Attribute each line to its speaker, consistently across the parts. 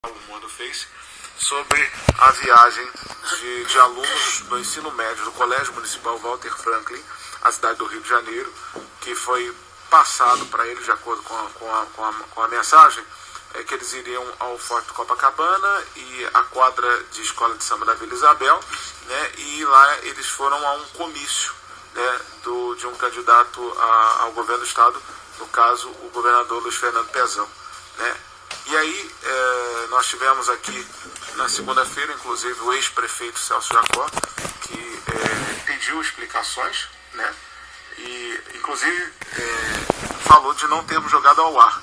Speaker 1: Paulo Mondo fez sobre a viagem de alunos do ensino médio do Colégio Municipal Walter Franklin, a cidade do Rio de Janeiro, que foi passado para eles, de acordo com a mensagem, que eles iriam ao Forte Copacabana e à quadra de escola de samba da Vila Isabel, né, e lá eles foram a um comício, né, de um candidato ao governo do estado, no caso o governador Luiz Fernando Pezão, né. E aí nós tivemos aqui na segunda-feira, inclusive, o ex-prefeito Celso Jacó, que pediu explicações, né, e inclusive falou de não termos jogado ao ar.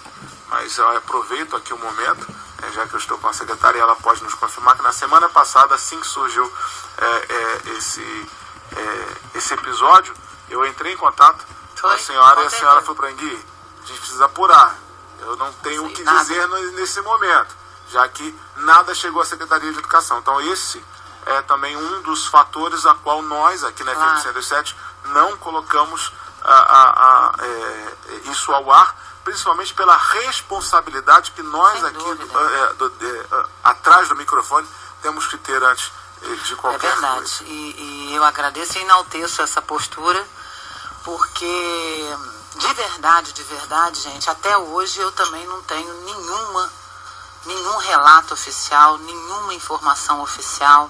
Speaker 1: Mas eu aproveito aqui o momento, já que eu estou com a secretária, ela pode nos confirmar que na semana passada, assim que surgiu esse episódio, eu entrei em contato com a senhora e a senhora foi para Engui. A gente precisa apurar. Eu não tenho o que dizer nesse momento, já que nada chegou à Secretaria de Educação. Então esse é também um dos fatores a qual nós, aqui na FM 107, não colocamos isso ao ar, principalmente pela responsabilidade que nós aqui atrás do microfone temos que ter antes de qualquer coisa.
Speaker 2: É verdade. E eu agradeço e enalteço essa postura, porque de verdade, gente, até hoje eu também não tenho nenhum relato oficial, nenhuma informação oficial.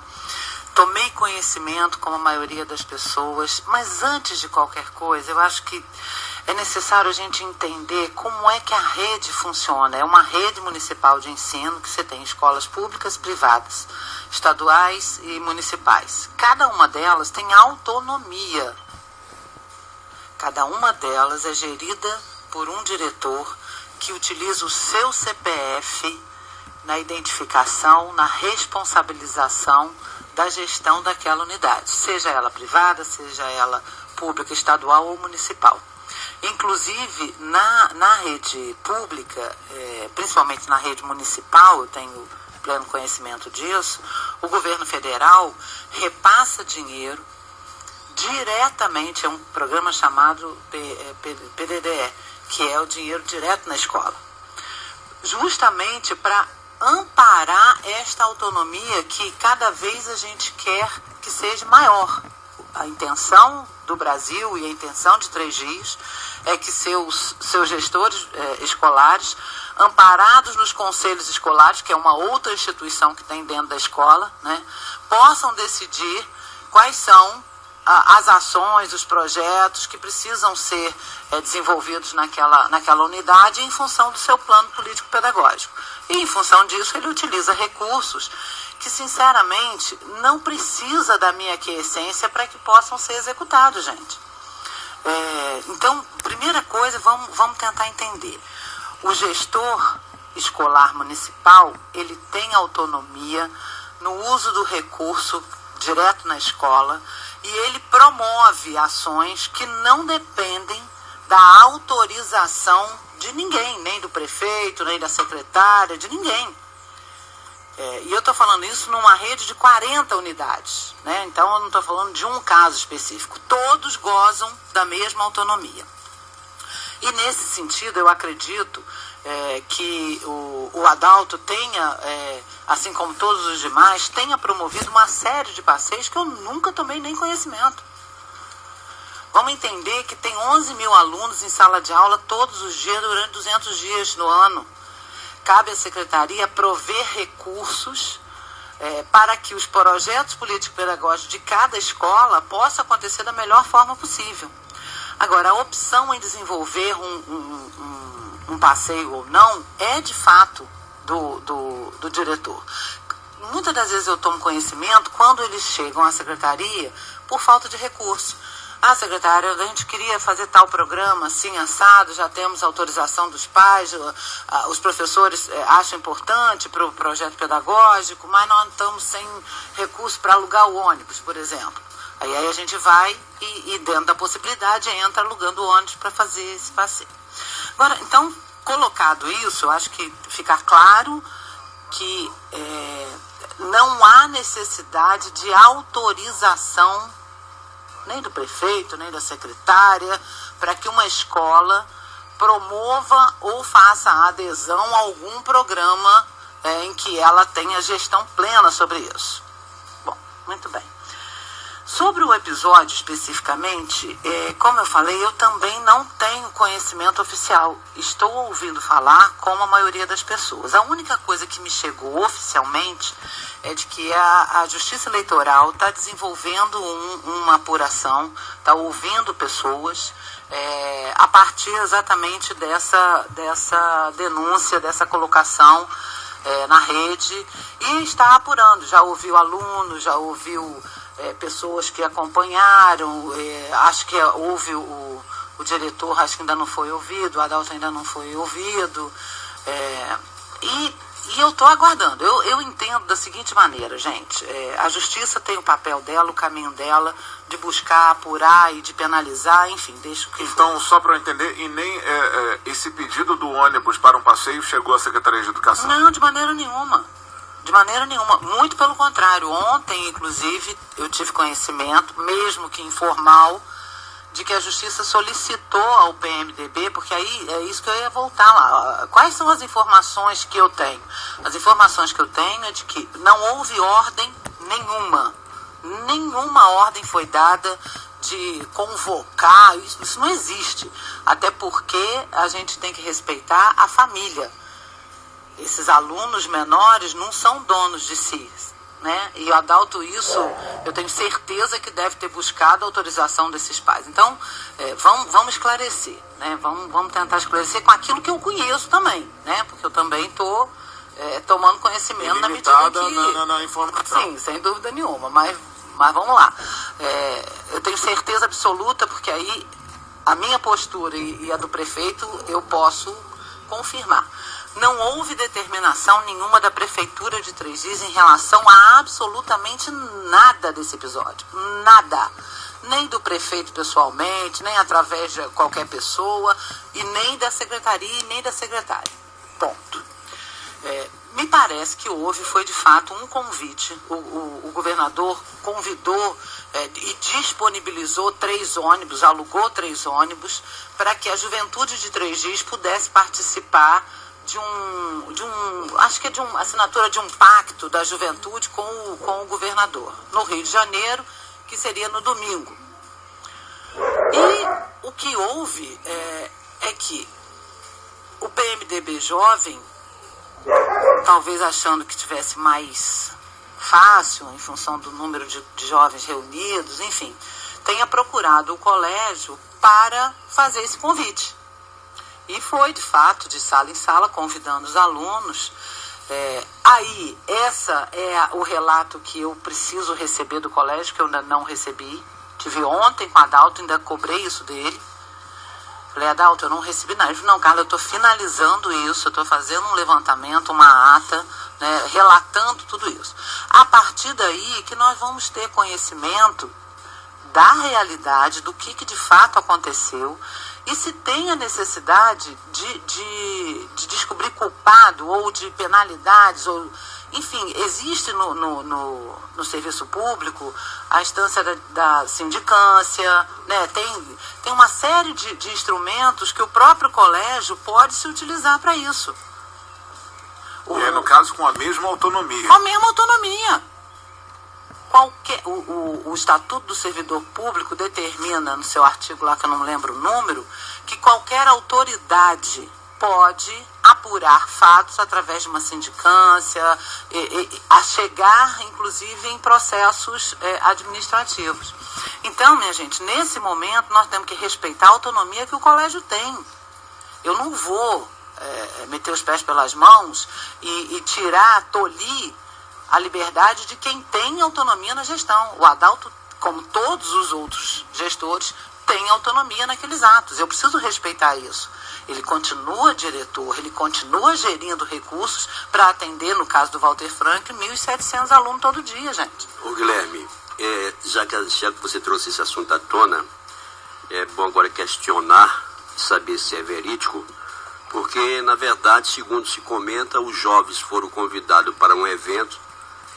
Speaker 2: Tomei conhecimento, como a maioria das pessoas, mas antes de qualquer coisa, eu acho que é necessário a gente entender como é que a rede funciona. É uma rede municipal de ensino que você tem escolas públicas, privadas, estaduais e municipais. Cada uma delas tem autonomia. Cada uma delas é gerida por um diretor que utiliza o seu CPF na identificação, na responsabilização da gestão daquela unidade, seja ela privada, seja ela pública, estadual ou municipal. Inclusive, na rede pública, principalmente na rede municipal, eu tenho pleno conhecimento disso, o governo federal repassa dinheiro diretamente, é um programa chamado PDDE, que é o dinheiro direto na escola, justamente para amparar esta autonomia que cada vez a gente quer que seja maior. A intenção do Brasil e a intenção de 3Gs é que seus gestores escolares, amparados nos conselhos escolares, que é uma outra instituição que tem dentro da escola, né, possam decidir quais são as ações, os projetos que precisam ser desenvolvidos naquela unidade em função do seu plano político-pedagógico. E em função disso ele utiliza recursos que, sinceramente, não precisa da minha aquiescência para que possam ser executados, gente. Então, primeira coisa, vamos tentar entender. O gestor escolar municipal, ele tem autonomia no uso do recurso direto na escola e ele promove ações que não dependem da autorização de ninguém, nem do prefeito, nem da secretária, de ninguém. E eu estou falando isso numa rede de 40 unidades, né? Então eu não estou falando de um caso específico. Todos gozam da mesma autonomia. E nesse sentido eu acredito que o Adalto tenha, assim como todos os demais, tenha promovido uma série de passeios que eu nunca tomei nem conhecimento. Vamos entender que tem 11 mil alunos em sala de aula todos os dias, durante 200 dias no ano. Cabe à Secretaria prover recursos para que os projetos político-pedagógicos de cada escola possam acontecer da melhor forma possível. Agora, a opção em desenvolver um passeio ou não é, de fato, do diretor. Muitas das vezes eu tomo conhecimento quando eles chegam à Secretaria por falta de recurso. Secretária, a gente queria fazer tal programa, assim, assado, já temos autorização dos pais, os professores acham importante para o projeto pedagógico, mas nós estamos sem recurso para alugar o ônibus, por exemplo. Aí a gente vai e dentro da possibilidade, entra alugando o ônibus para fazer esse passeio. Agora, então, colocado isso, eu acho que fica claro que não há necessidade de autorização nem do prefeito, nem da secretária, para que uma escola promova ou faça adesão a algum programa em que ela tenha gestão plena sobre isso. Bom, muito bem. Sobre o episódio especificamente, como eu falei, eu também não tenho conhecimento oficial. Estou ouvindo falar como a maioria das pessoas. A única coisa que me chegou oficialmente é de que a Justiça Eleitoral está desenvolvendo uma apuração, está ouvindo pessoas a partir exatamente dessa denúncia, dessa colocação na rede, e está apurando. Já ouviu alunos, já ouviu pessoas que acompanharam, acho que houve o diretor, acho que ainda não foi ouvido, o Adalto ainda não foi ouvido, e eu estou aguardando. Eu entendo da seguinte maneira, gente, a justiça tem o papel dela, o caminho dela, de buscar, apurar e de penalizar, enfim, deixa o que
Speaker 1: Então,
Speaker 2: for.
Speaker 1: só para eu entender, e nem esse pedido do ônibus para um passeio chegou à Secretaria de Educação?
Speaker 2: Não, de maneira nenhuma. De maneira nenhuma, muito pelo contrário. Ontem, inclusive, eu tive conhecimento, mesmo que informal, de que a Justiça solicitou ao PMDB, porque aí é isso que eu ia voltar lá. Quais são as informações que eu tenho? As informações que eu tenho é de que não houve ordem nenhuma. Nenhuma ordem foi dada de convocar, isso não existe. Até porque a gente tem que respeitar a família. Esses alunos menores não são donos de si, né? E o Adalto, isso eu tenho certeza que deve ter buscado a autorização desses pais. Então, vamos esclarecer, né? Vamos tentar esclarecer com aquilo que eu conheço também, né? Porque eu também estou tomando conhecimento na medida que...
Speaker 1: na informação.
Speaker 2: Sim, sem dúvida nenhuma, mas vamos lá. Eu tenho certeza absoluta, porque aí a minha postura e a do prefeito eu posso confirmar. Não houve determinação nenhuma da Prefeitura de Três Dias em relação a absolutamente nada desse episódio. Nada. Nem do prefeito pessoalmente, nem através de qualquer pessoa, e nem da secretaria, e nem da secretária. Ponto. Me parece que foi de fato um convite. O governador convidou e disponibilizou 3 ônibus, alugou 3 ônibus, para que a juventude de Três Dias pudesse participar acho que é de uma assinatura de um pacto da juventude com o governador, no Rio de Janeiro, que seria no domingo. E o que houve é que o PMDB jovem, talvez achando que tivesse mais fácil, em função do número de jovens reunidos, enfim, tenha procurado o colégio para fazer esse convite. E foi, de fato, de sala em sala, convidando os alunos. Aí, essa é o relato que eu preciso receber do colégio, que eu ainda não recebi. Tive ontem com o Adalto, ainda cobrei isso dele. Falei, Adalto, eu não recebi nada. Ele falou, não, Carla, eu estou finalizando isso, eu estou fazendo um levantamento, uma ata, né, relatando tudo isso. A partir daí que nós vamos ter conhecimento da realidade, do que de fato aconteceu, e se tem a necessidade de descobrir culpado ou de penalidades, ou, enfim, existe no serviço público a instância da sindicância, né? Tem uma série de instrumentos que o próprio colégio pode se utilizar para isso.
Speaker 1: No caso, com a mesma autonomia.
Speaker 2: Com a mesma autonomia. O Estatuto do Servidor Público determina, no seu artigo lá, que eu não lembro o número, que qualquer autoridade pode apurar fatos através de uma sindicância, a chegar, inclusive, em processos administrativos. Então, minha gente, nesse momento, nós temos que respeitar a autonomia que o colégio tem. Eu não vou meter os pés pelas mãos e tolir a liberdade de quem tem autonomia na gestão. O Adalto, como todos os outros gestores, tem autonomia naqueles atos. Eu preciso respeitar isso. Ele continua diretor, ele continua gerindo recursos para atender, no caso do Walter Franklin, 1.700 alunos todo dia, gente.
Speaker 3: Ô Guilherme, já que você trouxe esse assunto à tona, é bom agora questionar, saber se é verídico, porque, na verdade, segundo se comenta, os jovens foram convidados para um evento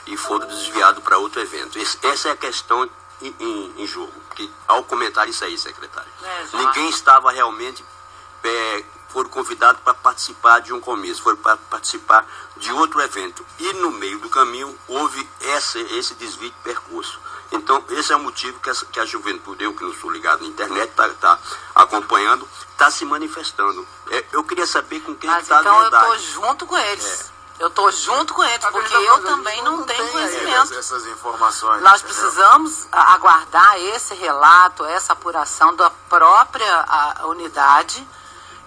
Speaker 3: e foram desviados para outro evento. Essa é a questão em jogo. Que, ao comentar isso aí, secretário, ninguém estava realmente foram convidados para participar de um comício, foram para participar de outro evento. E no meio do caminho houve esse desvio de percurso. Então, esse é o motivo que a juventude, eu que não sou ligado na internet, está acompanhando, está se manifestando. Eu queria saber com quem está a verdade.
Speaker 2: Então eu estou junto com eles. Eu estou junto com eles, porque eu também não tenho conhecimento.
Speaker 1: Essas informações.
Speaker 2: Nós precisamos aguardar esse relato, essa apuração da própria unidade,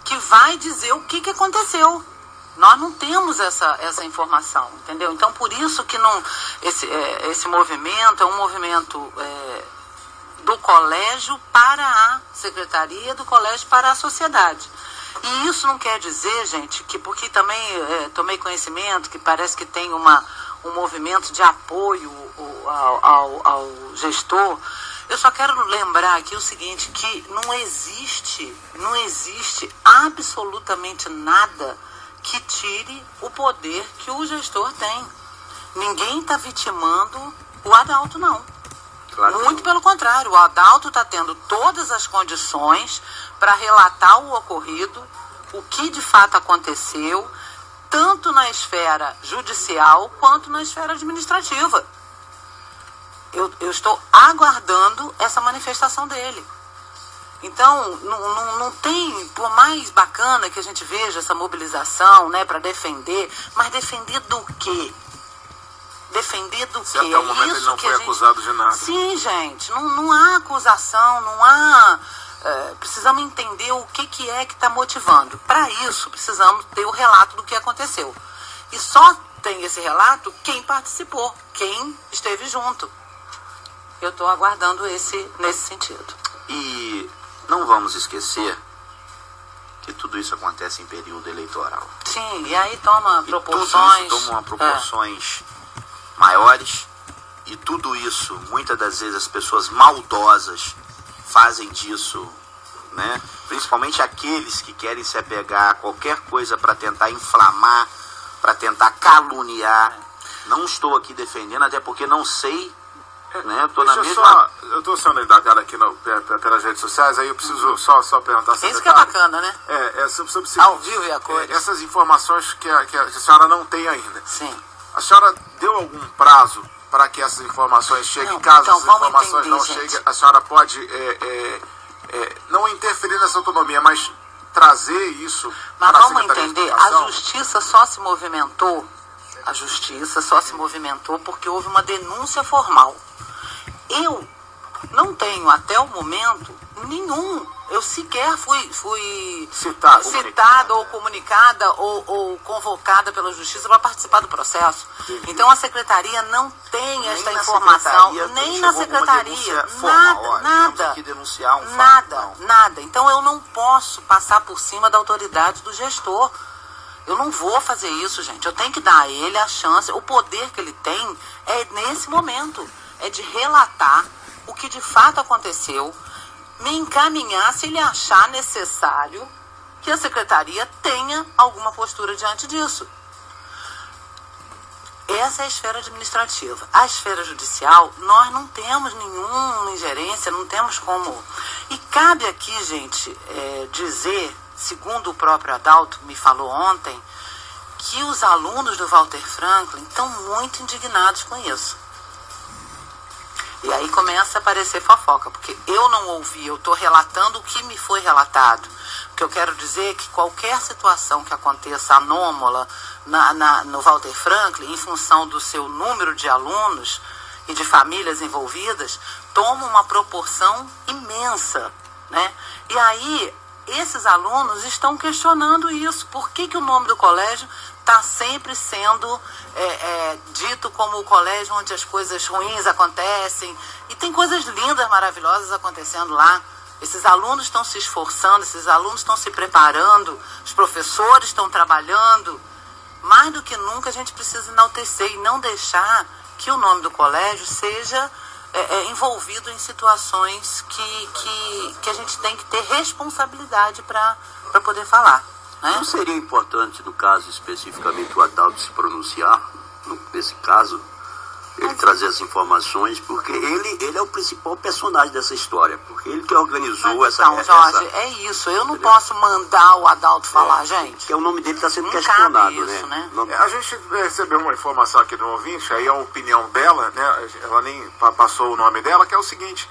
Speaker 2: que vai dizer o que aconteceu. Nós não temos essa informação, entendeu? Então, por isso que esse movimento é um movimento do colégio para a secretaria, do colégio para a sociedade. E isso não quer dizer, gente, que porque também tomei conhecimento que parece que tem um movimento de apoio ao gestor. Eu só quero lembrar aqui o seguinte, que não existe absolutamente nada que tire o poder que o gestor tem. Ninguém está vitimando o Adalto, não. Claro. Muito pelo contrário, o Adalto está tendo todas as condições para relatar o ocorrido, o que de fato aconteceu, tanto na esfera judicial quanto na esfera administrativa. Eu estou aguardando essa manifestação dele. Então, não tem, por mais bacana que a gente veja essa mobilização, né, para defender, mas defender do quê? Defender do quê?
Speaker 1: Até o momento ele não foi acusado de nada.
Speaker 2: Sim, gente, não há acusação, não há... precisamos entender o que é que está motivando. Para isso, precisamos ter o relato do que aconteceu. E só tem esse relato quem participou, quem esteve junto. Eu estou aguardando nesse sentido.
Speaker 4: E não vamos esquecer que tudo isso acontece em período eleitoral.
Speaker 2: Sim, e aí toma proporções...
Speaker 4: Tudo isso toma proporções maiores, e tudo isso, muitas das vezes as pessoas maldosas fazem disso, né? Principalmente aqueles que querem se apegar a qualquer coisa para tentar inflamar, para tentar caluniar. Não estou aqui defendendo, até porque não sei, né?
Speaker 1: Eu estou sendo indagado aqui pelas redes sociais, aí eu preciso só perguntar...
Speaker 2: Isso que é bacana, né?
Speaker 1: Ao vivo e a cores. Essas informações que a senhora não tem ainda.
Speaker 2: Sim.
Speaker 1: A senhora deu algum prazo para que essas informações cheguem? Caso essas informações não cheguem, a senhora pode não interferir nessa autonomia, mas trazer isso para a Secretaria de Educação?
Speaker 2: A justiça só se movimentou porque houve uma denúncia formal. Eu não tenho até o momento eu sequer fui citada ou comunicada ou convocada pela justiça para participar do processo. Sim. Então a secretaria não tem esta informação, nem na secretaria, nada. Então eu não posso passar por cima da autoridade do gestor. Eu não vou fazer isso, gente. Eu tenho que dar a ele a chance, o poder que ele tem é nesse momento, é de relatar o que de fato aconteceu, me encaminhar se ele achar necessário que a secretaria tenha alguma postura diante disso. Essa é a esfera administrativa. A esfera judicial, nós não temos nenhuma ingerência, não temos como... E cabe aqui, gente, dizer, segundo o próprio Adalto me falou ontem, que os alunos do Walter Franklin estão muito indignados com isso. E aí começa a aparecer fofoca, porque eu não ouvi, eu estou relatando o que me foi relatado. O que eu quero dizer é que qualquer situação que aconteça anômala no Walter Franklin, em função do seu número de alunos e de famílias envolvidas, toma uma proporção imensa, né? E aí, esses alunos estão questionando isso. Por que o nome do colégio está sempre sendo dito como o colégio onde as coisas ruins acontecem? E tem coisas lindas, maravilhosas acontecendo lá. Esses alunos estão se esforçando, esses alunos estão se preparando, os professores estão trabalhando. Mais do que nunca a gente precisa enaltecer e não deixar que o nome do colégio seja envolvido em situações que a gente tem que ter responsabilidade para poder falar. Né?
Speaker 3: Não seria importante, no caso especificamente, o Adalto se pronunciar, nesse caso, ele trazer as informações, porque ele é o principal personagem dessa história, porque ele que organizou essa...
Speaker 2: Então, Jorge, é isso. Eu não posso mandar o Adalto falar, gente.
Speaker 3: Porque o nome dele está sendo
Speaker 2: Não
Speaker 3: questionado,
Speaker 2: cabe isso, né?
Speaker 1: A gente recebeu uma informação aqui do ouvinte, aí a opinião dela, né, ela nem passou o nome dela, que é o seguinte,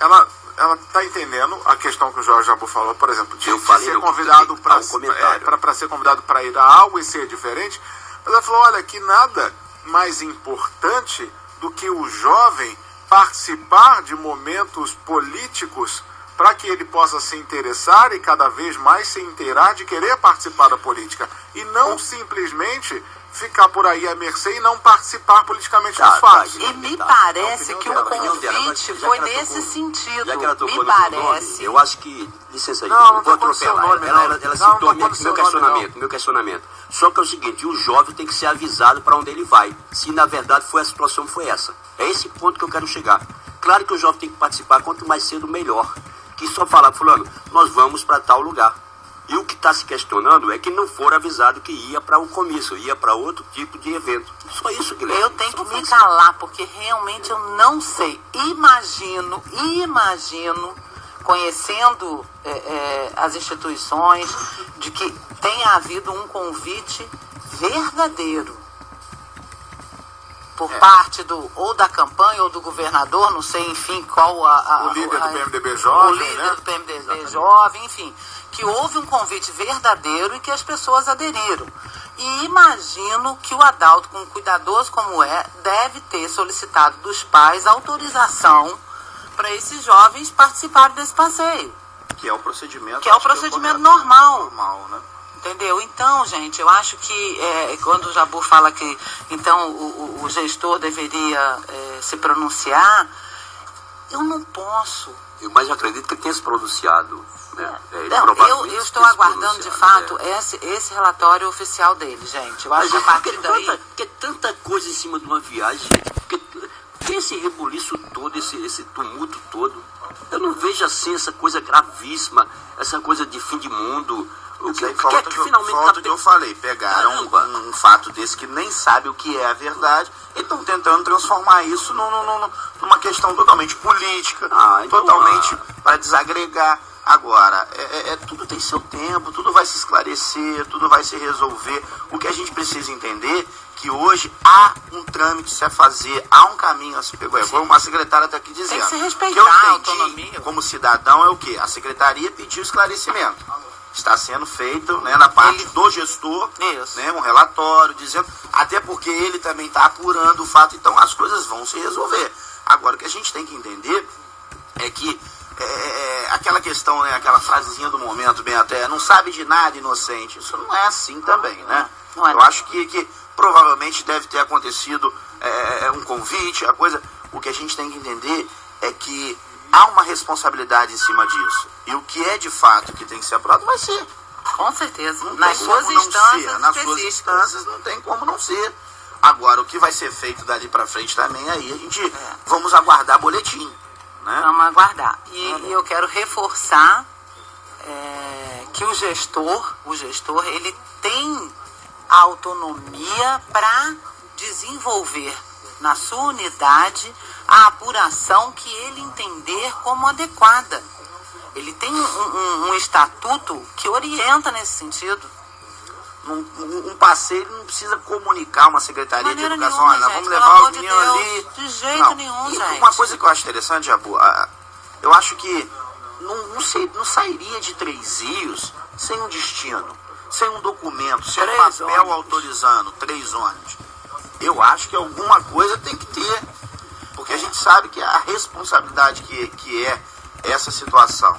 Speaker 1: ela está entendendo a questão que o Jorge Jabu falou, por exemplo, de ser convidado para ser convidado para ir a algo e ser diferente, mas ela falou, olha, que nada mais importante do que o jovem participar de momentos políticos para que ele possa se interessar e cada vez mais se inteirar de querer participar da política e não simplesmente ficar por aí à mercê e não participar politicamente dos fatos.
Speaker 2: E me parece que o convite foi nesse sentido.
Speaker 3: Já que ela tocou
Speaker 2: Me
Speaker 3: no seu nome,
Speaker 2: parece.
Speaker 3: eu acho que, licença aí,
Speaker 1: Não
Speaker 3: eu vou
Speaker 1: tocou no seu
Speaker 3: atropelar.
Speaker 1: nome,
Speaker 3: Ela
Speaker 1: não.
Speaker 3: citou
Speaker 1: Não tocou no seu
Speaker 3: meu questionamento. Só que é o seguinte, o jovem tem que ser avisado para onde ele vai. Se na verdade a situação foi essa. É esse ponto que eu quero chegar. Claro que o jovem tem que participar, quanto mais cedo melhor. Que só falar, fulano, nós vamos para tal lugar. E o que está se questionando é que não for avisado que ia para um comício, ia para outro tipo de evento. Só isso, Guilherme.
Speaker 2: Eu tenho que me calar, porque realmente eu não sei. Imagino, conhecendo as instituições, de que tenha havido um convite verdadeiro por parte ou da campanha ou do governador, não sei, enfim, qual
Speaker 1: O líder do PMDB jovem,
Speaker 2: o líder
Speaker 1: né?
Speaker 2: do PMDB jovem, enfim, que houve um convite verdadeiro e que as pessoas aderiram. E imagino que o Adalto, como cuidadoso como deve ter solicitado dos pais autorização para esses jovens participarem desse passeio.
Speaker 4: Que é o procedimento.
Speaker 2: Que é o procedimento normal.
Speaker 4: Né?
Speaker 2: Entendeu? Então, gente, eu acho que quando o Jabu fala que então o gestor deveria se pronunciar, eu não posso.
Speaker 3: Mas eu acredito que ele tenha se pronunciado. Né?
Speaker 2: Eu estou aguardando, de fato, esse relatório oficial dele, gente. Eu acho que a partir daí...
Speaker 3: Porque tanta coisa em cima de uma viagem, porque esse rebuliço todo, esse tumulto todo, eu não vejo assim essa coisa gravíssima, essa coisa de fim de mundo...
Speaker 4: Volta que eu falei, pegaram um fato desse que nem sabe o que é a verdade e estão tentando transformar isso numa questão totalmente política, totalmente para desagregar. Agora, tudo tem seu tempo, tudo vai se esclarecer, tudo vai se resolver. O que a gente precisa entender que hoje há um trâmite a fazer, há um caminho a se pegar. Como uma secretária está aqui dizendo.
Speaker 2: Tem que se respeitar
Speaker 4: que eu
Speaker 2: a
Speaker 4: entendi,
Speaker 2: autonomia.
Speaker 4: como cidadão, é o quê? A secretaria pediu esclarecimento. Está sendo feito, né, na parte do gestor, né, um relatório dizendo, até porque ele também está apurando o fato, então as coisas vão se resolver. Agora, o que a gente tem que entender é que aquela questão, né, aquela frasezinha do momento, bem até, não sabe de nada, inocente, isso não é assim também, né? Eu acho que provavelmente deve ter acontecido um convite, o que a gente tem que entender é que há uma responsabilidade em cima disso. E o que é de fato que tem que ser apurado vai ser.
Speaker 2: Com certeza.
Speaker 4: Não
Speaker 2: Nas
Speaker 4: tem
Speaker 2: suas
Speaker 4: como não
Speaker 2: instâncias
Speaker 4: ser. Nas suas
Speaker 2: específicas.
Speaker 4: instâncias não tem como não ser. Agora, o que vai ser feito dali para frente também, aí a gente vamos aguardar boletim. Né?
Speaker 2: Vamos aguardar. E eu quero reforçar que o gestor, ele tem autonomia para desenvolver na sua unidade a apuração que ele entender como adequada. Ele tem um estatuto que orienta nesse sentido.
Speaker 4: Um passeio não precisa comunicar uma secretaria de educação.
Speaker 2: Nenhuma,
Speaker 4: nós
Speaker 2: gente,
Speaker 4: vamos
Speaker 2: pelo
Speaker 4: levar o
Speaker 2: amor de
Speaker 4: menino
Speaker 2: Deus,
Speaker 4: ali.
Speaker 2: de jeito nenhum, gente.
Speaker 4: Uma coisa que eu acho interessante, Jabu, eu acho que não sairia de Três Rios sem um destino, sem um documento, sem um papel autorizando 3 ônibus. Eu acho que alguma coisa tem que ter, porque a gente sabe que a responsabilidade que é essa situação.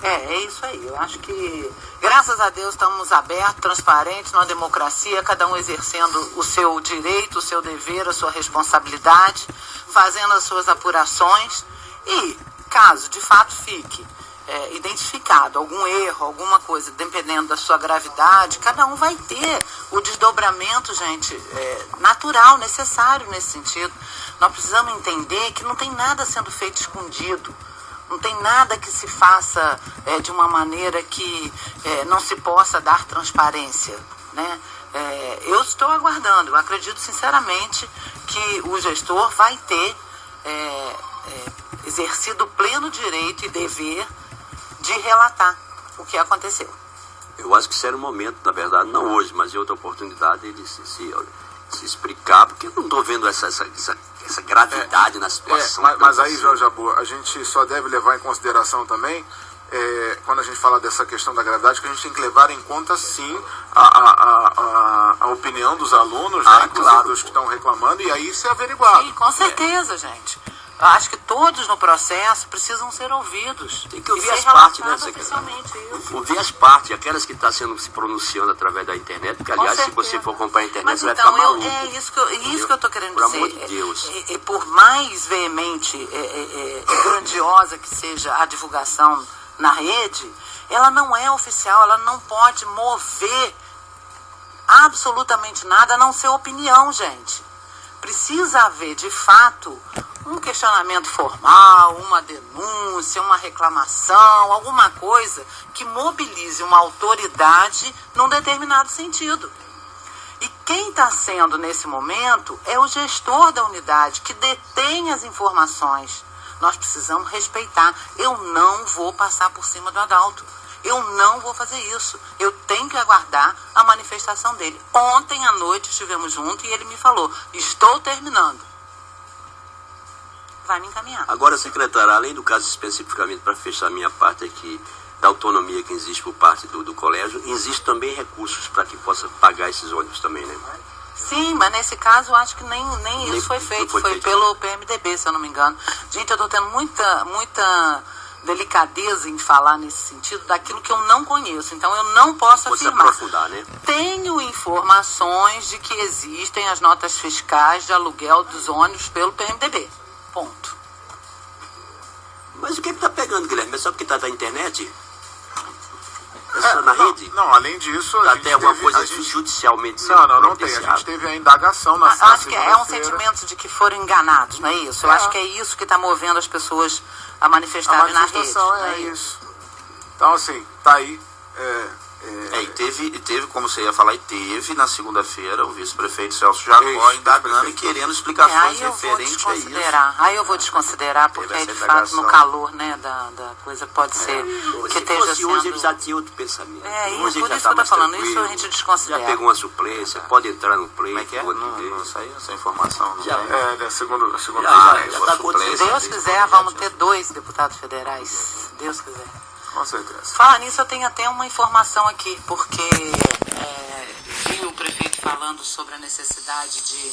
Speaker 2: É isso aí. Eu acho que, graças a Deus, estamos abertos, transparentes, numa democracia, cada um exercendo o seu direito, o seu dever, a sua responsabilidade, fazendo as suas apurações e, caso de fato fique identificado algum erro, alguma coisa, dependendo da sua gravidade, cada um vai ter o desdobramento, gente, natural, necessário nesse sentido. Nós precisamos entender que não tem nada sendo feito escondido. Não tem nada que se faça de uma maneira que não se possa dar transparência, né? Eu estou aguardando, eu acredito sinceramente que o gestor vai ter exercido o pleno direito e dever de relatar o que aconteceu.
Speaker 3: Eu acho que isso era o momento, na verdade, não hoje, mas em outra oportunidade, ele se explicar, porque eu não estou vendo essa gravidade na situação.
Speaker 1: Mas aí, Jorge Jabbour, a gente só deve levar em consideração também, quando a gente fala dessa questão da gravidade, que a gente tem que levar em conta, sim, a opinião dos alunos, né, inclusive
Speaker 3: claro,
Speaker 1: dos que estão reclamando, e aí ser averiguado.
Speaker 2: Sim, com certeza, gente. Eu acho que todos no processo precisam ser ouvidos.
Speaker 3: Tem que ouvir
Speaker 2: e
Speaker 3: as
Speaker 2: ser
Speaker 3: partes, né,
Speaker 2: relatado oficialmente isso.
Speaker 3: Ouvir as partes, aquelas que estão se pronunciando através da internet, porque, aliás, se você for acompanhar a internet,
Speaker 2: mas
Speaker 3: você vai
Speaker 2: então,
Speaker 3: ficar maluco.
Speaker 2: É isso que eu estou querendo
Speaker 3: Por
Speaker 2: dizer.
Speaker 3: amor de Deus.
Speaker 2: Por mais veemente e grandiosa que seja a divulgação na rede, ela não é oficial, ela não pode mover absolutamente nada a não ser opinião, gente. Precisa haver, de fato, um questionamento formal, uma denúncia, uma reclamação, alguma coisa que mobilize uma autoridade num determinado sentido. E quem está sendo, nesse momento, é o gestor da unidade, que detém as informações. Nós precisamos respeitar. Eu não vou passar por cima do Adalto. Eu não vou fazer isso. Eu tenho que aguardar a manifestação dele. Ontem à noite estivemos juntos e ele me falou, estou terminando. Vai me encaminhar.
Speaker 3: Agora, secretária, além do caso especificamente, para fechar a minha parte aqui, da autonomia que existe por parte do colégio, existe também recursos para que possa pagar esses ônibus também, né?
Speaker 2: Sim, mas nesse caso eu acho que nem isso foi feito. Foi pelo PMDB, se eu não me engano. Gente, eu estou tendo muita delicadeza em falar nesse sentido daquilo que eu não conheço. Então eu não posso afirmar.
Speaker 3: Aprofundar, né?
Speaker 2: Tenho informações de que existem as notas fiscais de aluguel dos ônibus pelo PMDB. Ponto.
Speaker 3: Mas o que está pegando, Guilherme? É só porque está na internet? É só na rede?
Speaker 1: Não, além disso...
Speaker 3: Tem alguma coisa judicialmente sendo
Speaker 1: Não tem. A gente teve a indagação na
Speaker 2: acho que é um sentimento de que foram enganados, não é isso? Eu acho que é isso que está movendo as pessoas a manifestarem na rede.
Speaker 1: É isso. Então, assim, tá aí.
Speaker 4: E teve, como você ia falar, teve na segunda-feira o vice-prefeito Celso Jacó indagando e querendo explicações referentes a isso.
Speaker 2: Aí eu vou desconsiderar, porque aí, de fato, no calor, né, da coisa, pode ser que esteja sendo...
Speaker 3: Hoje ele já tinha outro pensamento.
Speaker 2: Hoje por isso que eu estou falando, isso a gente desconsidera.
Speaker 3: Já pegou uma suplência, pode entrar no play.
Speaker 4: Como é que é? Não saiu essa informação.
Speaker 1: Segundo
Speaker 3: já tá
Speaker 2: Se Deus quiser, vamos ter 2 deputados federais. Se Deus quiser.
Speaker 1: Com certeza.
Speaker 2: Falar nisso, eu tenho até uma informação aqui, porque vi o prefeito falando sobre a necessidade de